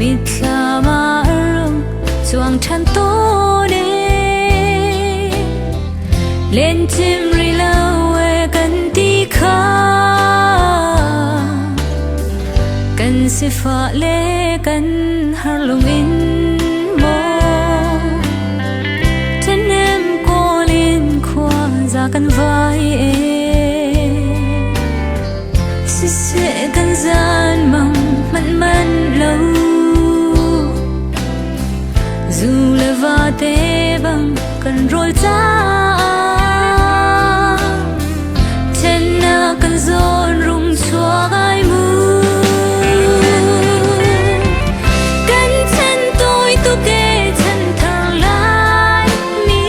mitlama arung chuang than to de lên chim ri lawe kan ti kha kan si fa le kan har lung in mo ten em ko lin khwa za kan vai e si se kan gian mong man man lâu dù là va te bang kan rol cha ten na kan zon rung chua gai mu kan chen tôi tu ke chen thar lai mi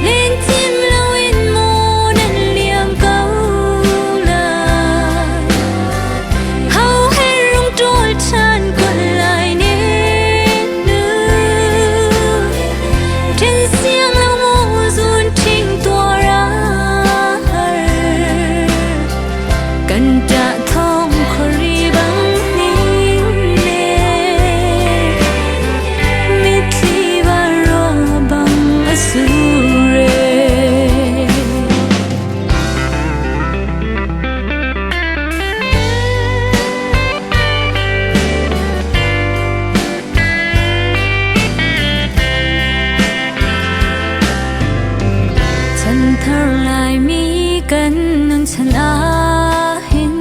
lên chim lâu in mu nên liam câu lời hau hay rung trôi chan còn lại nên nữa trên xiang lâu mu dun chinh tua ra kan trả thông khori bang ning ne mitli varo bang asure chân thar lại mi kan nang chan a hin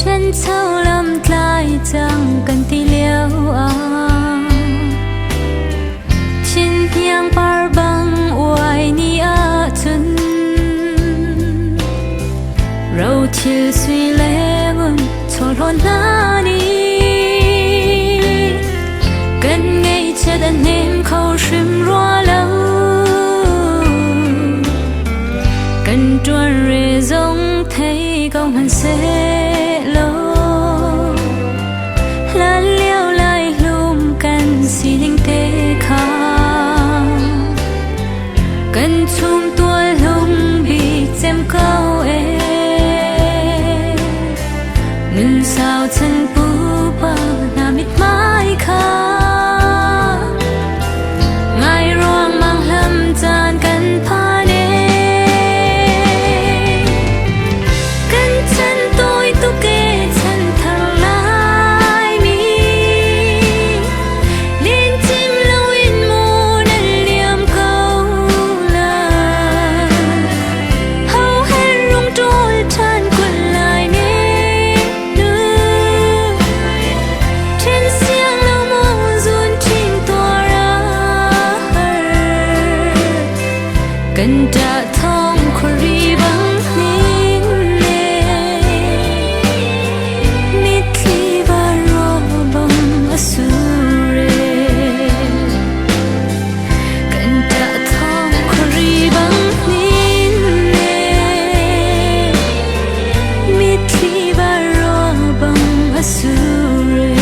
trên sau lâm tlai chang kan ti leo a chin hiang par bang uai ni a chun rau thil sui le mun chol hon na ni kan ngei chat an nem khâu shrim ro lâu kan tuan re zong thấy công hành sẽ lâu lá liêu lai lum kan si linh tê kha kan chum tua lung bị chem câu e ngân sao chân pu pa na mit mai kha ngai ruang mang lam chan kan pha kan trả thông khori bang ning ne mitli varo bang asure kan trả thông khori bang ning ne mitli varo bang asure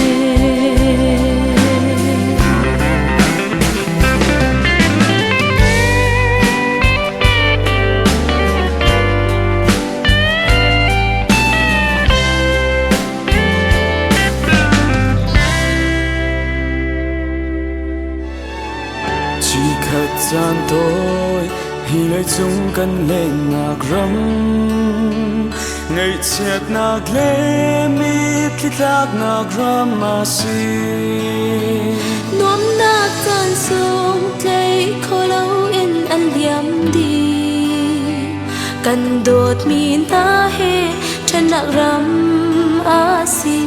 chan tôi hi lấy chúng cần lên ngạc râm ngày chết nạc lê mít lít lạc ngạc râm mà si nuông nạc can sông thấy khô lâu in ăn liam đi cần đột min ta he chân nạc râm a si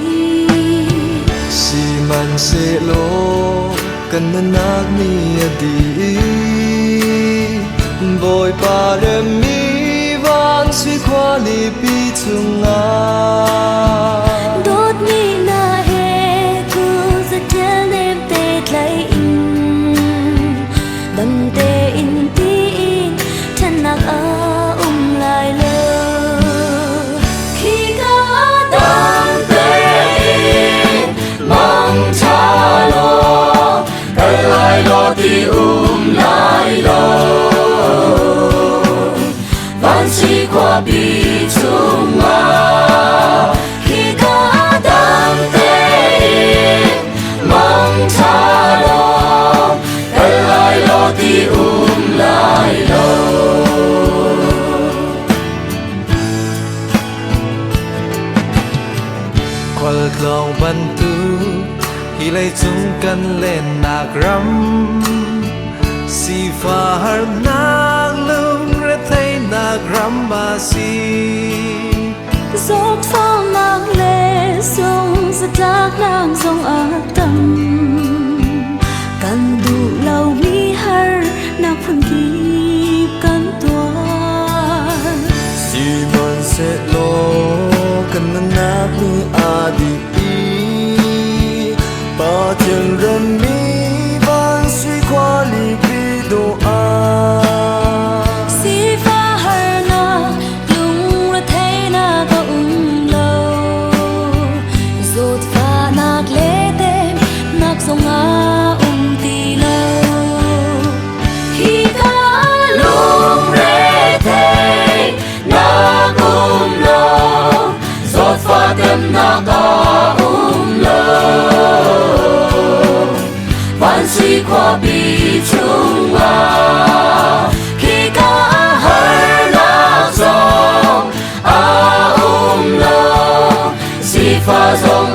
man se lo kan nạc mi di boy pa re mi van suy qua li pi chung a đốt mi na he ku za tel em te tlai in dam te in ti in than nak a lai lo khi ka dan te in mang cha lo kai lai lo ti lai lo van suy qua pi chung a qual clong ban tu hi lai chung kan len nak ram si fa har nak lung re thai nak ram ba si dốc phong mang lệ sông rất đắc nam sông ở tầm cần đủ lâu mi har nạc phân kịp cần tuan si man se lo kan nak ni adi pa thiên ram mi ban suy qua li bi do a si pha har na lung ra thấy na có lâu rốt pha nạc lệ tem nạc sông a tì lâu khi cả lung re thấy nạc lâu rốt pha tem nạc aวันสุยqua bi chung a khi cả hai lạc sông a lo si pha sông